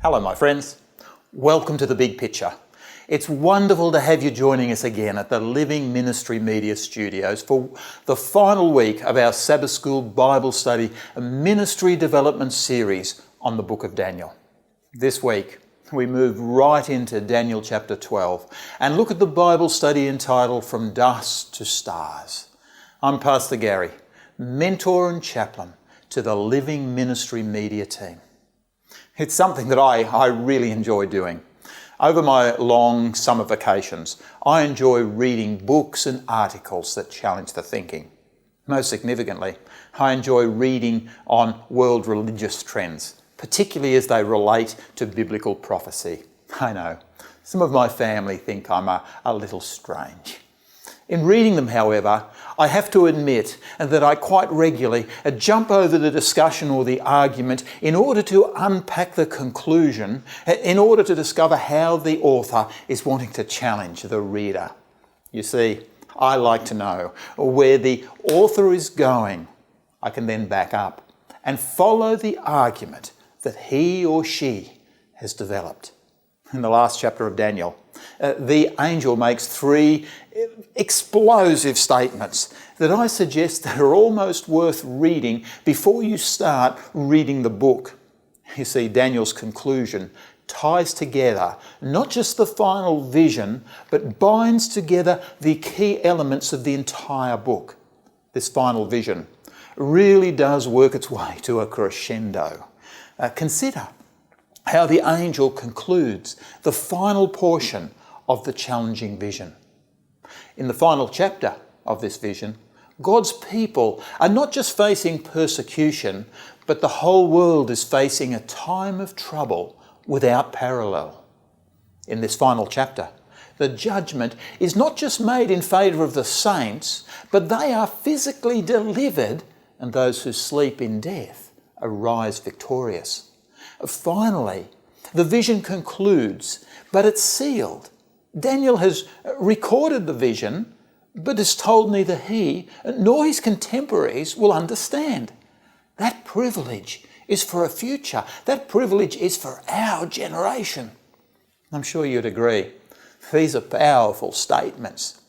Hello my friends, welcome to The Big Picture. It's wonderful to have you joining us again at the Living Ministry Media Studios for the final week of our Sabbath School Bible Study Ministry Development Series on the book of Daniel. This week we move right into Daniel chapter 12 and look at the Bible study entitled From Dust to Stars. I'm Pastor Gary, mentor and chaplain to the Living Ministry Media team. It's something that I really enjoy doing. Over my long summer vacations, I enjoy reading books and articles that challenge the thinking. Most significantly, I enjoy reading on world religious trends, particularly as they relate to biblical prophecy. I know, some of my family think I'm a little strange. In reading them, however, I have to admit that I quite regularly jump over the discussion or the argument in order to unpack the conclusion, in order to discover how the author is wanting to challenge the reader. You see, I like to know where the author is going. I can then back up and follow the argument that he or she has developed. In the last chapter of Daniel, the angel makes three explosive statements that I suggest that are almost worth reading before you start reading the book. You see, Daniel's conclusion ties together not just the final vision, but binds together the key elements of the entire book. This final vision really does work its way to a crescendo. Consider how the angel concludes the final portion of the challenging vision. In the final chapter of this vision, God's people are not just facing persecution, but the whole world is facing a time of trouble without parallel. In this final chapter, the judgment is not just made in favour of the saints, but they are physically delivered, and those who sleep in death arise victorious. Finally, the vision concludes, but it's sealed. Daniel has recorded the vision, but is told neither he nor his contemporaries will understand. That privilege is for a future. That privilege is for our generation. I'm sure you'd agree. These are powerful statements.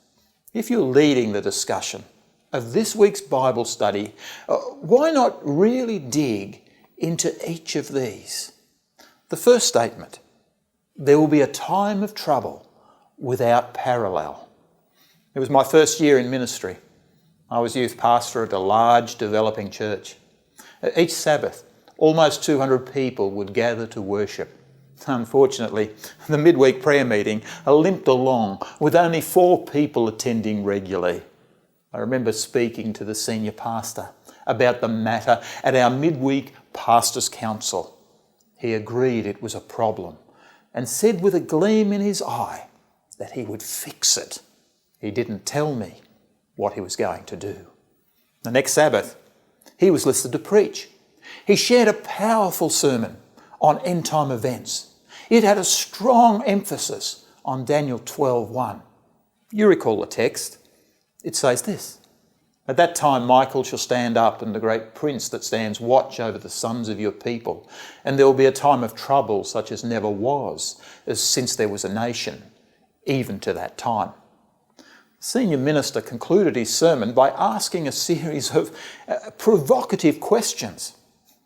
If you're leading the discussion of this week's Bible study, why not really dig into each of these? The first statement, there will be a time of trouble without parallel. It was my first year in ministry. I was youth pastor at a large developing church. Each Sabbath, almost 200 people would gather to worship. Unfortunately, the midweek prayer meeting limped along with only 4 people attending regularly. I remember speaking to the senior pastor about the matter at our midweek pastors' council. He agreed it was a problem and said with a gleam in his eye that he would fix it. He didn't tell me what he was going to do. The next Sabbath, he was listed to preach. He shared a powerful sermon on end-time events. It had a strong emphasis on Daniel 12:1. You recall the text. It says this, "At that time Michael shall stand up, and the great prince that stands watch over the sons of your people. And there will be a time of trouble such as never was, as since there was a nation, even to that time." The senior minister concluded his sermon by asking a series of provocative questions.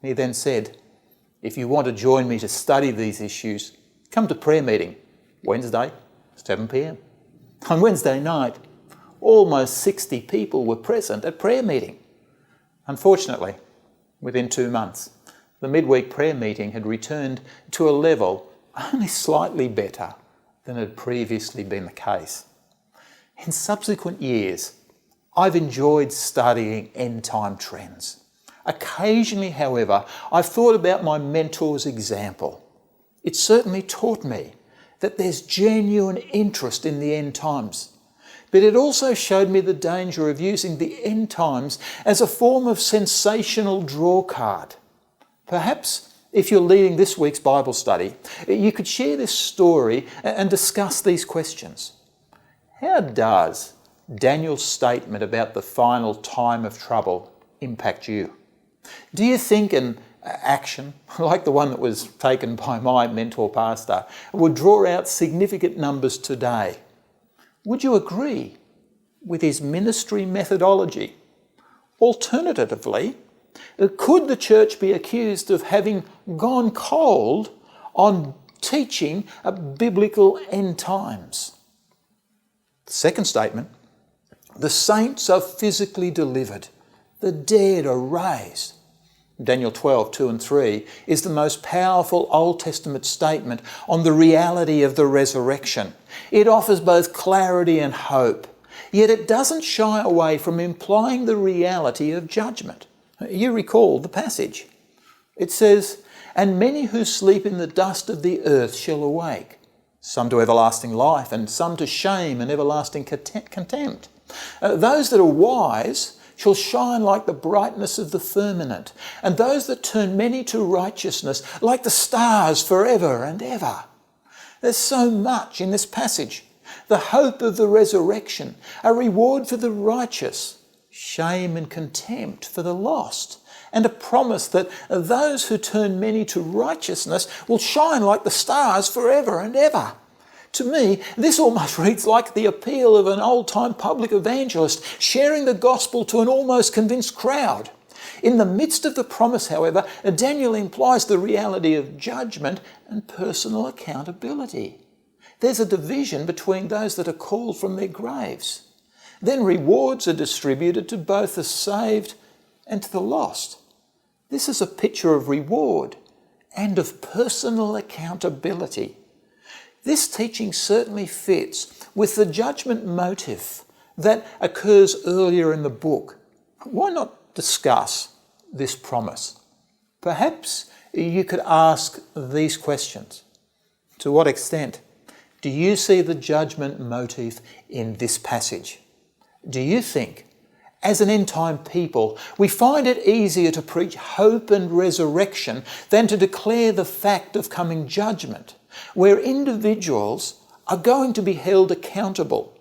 He then said, "If you want to join me to study these issues, come to prayer meeting, Wednesday, 7 p.m. On Wednesday night, almost 60 people were present at prayer meeting. Unfortunately, within 2 months, the midweek prayer meeting had returned to a level only slightly better than had previously been the case. In subsequent years, I've enjoyed studying end-time trends. Occasionally, however, I've thought about my mentor's example. It certainly taught me that there's genuine interest in the end times. But it also showed me the danger of using the end times as a form of sensational draw card. Perhaps if you're leading this week's Bible study, you could share this story and discuss these questions. How does Daniel's statement about the final time of trouble impact you? Do you think an action, like the one that was taken by my mentor pastor, would draw out significant numbers today. Would you agree with his ministry methodology? Alternatively, could the church be accused of having gone cold on teaching biblical end times? The second statement, the saints are physically delivered, the dead are raised. Daniel 12, 2 and 3 is the most powerful Old Testament statement on the reality of the resurrection. It offers both clarity and hope, yet it doesn't shy away from implying the reality of judgment. You recall the passage. It says, "And many who sleep in the dust of the earth shall awake, some to everlasting life, and some to shame and everlasting contempt. Those that are wise shall shine like the brightness of the firmament, and those that turn many to righteousness like the stars forever and ever." There's so much in this passage. The hope of the resurrection, a reward for the righteous, shame and contempt for the lost, and a promise that those who turn many to righteousness will shine like the stars forever and ever. To me, this almost reads like the appeal of an old-time public evangelist sharing the gospel to an almost convinced crowd. In the midst of the promise, however, Daniel implies the reality of judgment and personal accountability. There's a division between those that are called from their graves. Then rewards are distributed to both the saved and to the lost. This is a picture of reward and of personal accountability. This teaching certainly fits with the judgment motive that occurs earlier in the book. Why not discuss this promise? Perhaps you could ask these questions. To what extent do you see the judgment motive in this passage? Do you think, as an end-time people, we find it easier to preach hope and resurrection than to declare the fact of coming judgment, where individuals are going to be held accountable?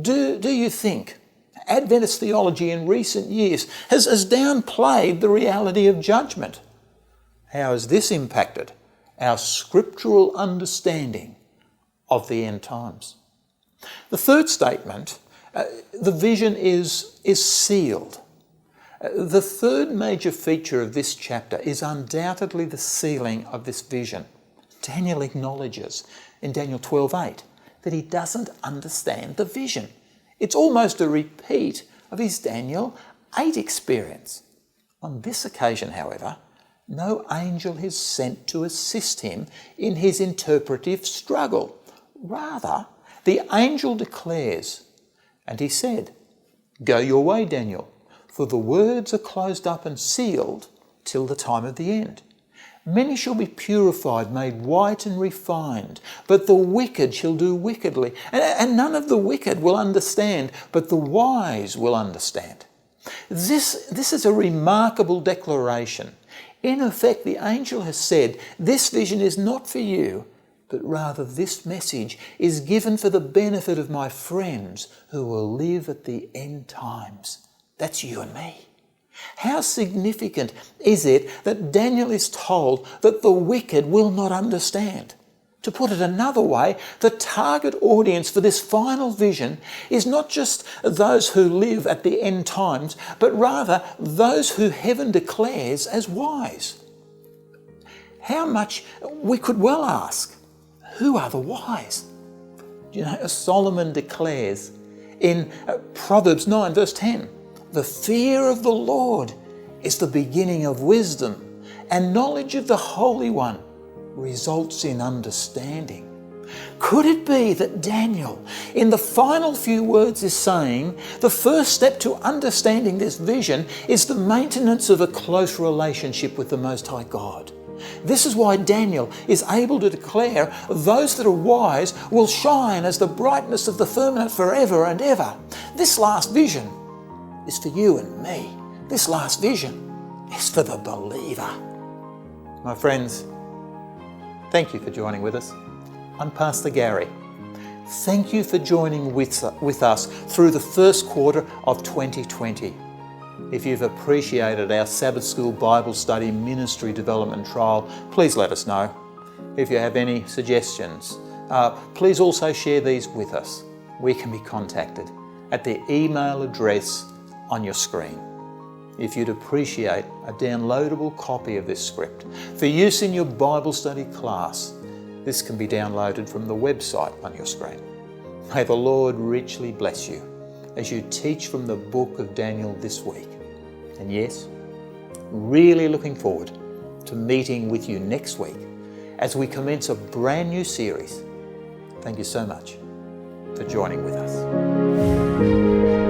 Do you think Adventist theology in recent years has downplayed the reality of judgment? How has this impacted our scriptural understanding of the end times? The third statement, the vision is sealed. The third major feature of this chapter is undoubtedly the sealing of this vision. Daniel acknowledges in Daniel 12:8 that he doesn't understand the vision. It's almost a repeat of his Daniel 8 experience. On this occasion, however, no angel is sent to assist him in his interpretive struggle. Rather, the angel declares, and he said, "Go your way, Daniel, for the words are closed up and sealed till the time of the end. Many shall be purified, made white and refined, but the wicked shall do wickedly. And none of the wicked will understand, but the wise will understand." This is a remarkable declaration. In effect, the angel has said, this vision is not for you, but rather this message is given for the benefit of my friends who will live at the end times. That's you and me. How significant is it that Daniel is told that the wicked will not understand? To put it another way, the target audience for this final vision is not just those who live at the end times, but rather those who heaven declares as wise. How much, we could well ask, who are the wise? You know, Solomon declares in Proverbs 9 verse 10, "The fear of the Lord is the beginning of wisdom, and knowledge of the Holy One results in understanding." Could it be that Daniel, in the final few words, is saying the first step to understanding this vision is the maintenance of a close relationship with the Most High God? This is why Daniel is able to declare those that are wise will shine as the brightness of the firmament forever and ever. This last vision is for you and me. This last vision is for the believer. My friends, thank you for joining with us. I'm Pastor Gary. Thank you for joining with us through the first quarter of 2020. If you've appreciated our Sabbath School Bible Study Ministry Development Trial, please let us know. If you have any suggestions, please also share these with us. We can be contacted at the email address on your screen. If you'd appreciate a downloadable copy of this script for use in your Bible study class, this can be downloaded from the website on your screen. May the Lord richly bless you as you teach from the book of Daniel this week. And yes, really looking forward to meeting with you next week as we commence a brand new series. Thank you so much for joining with us.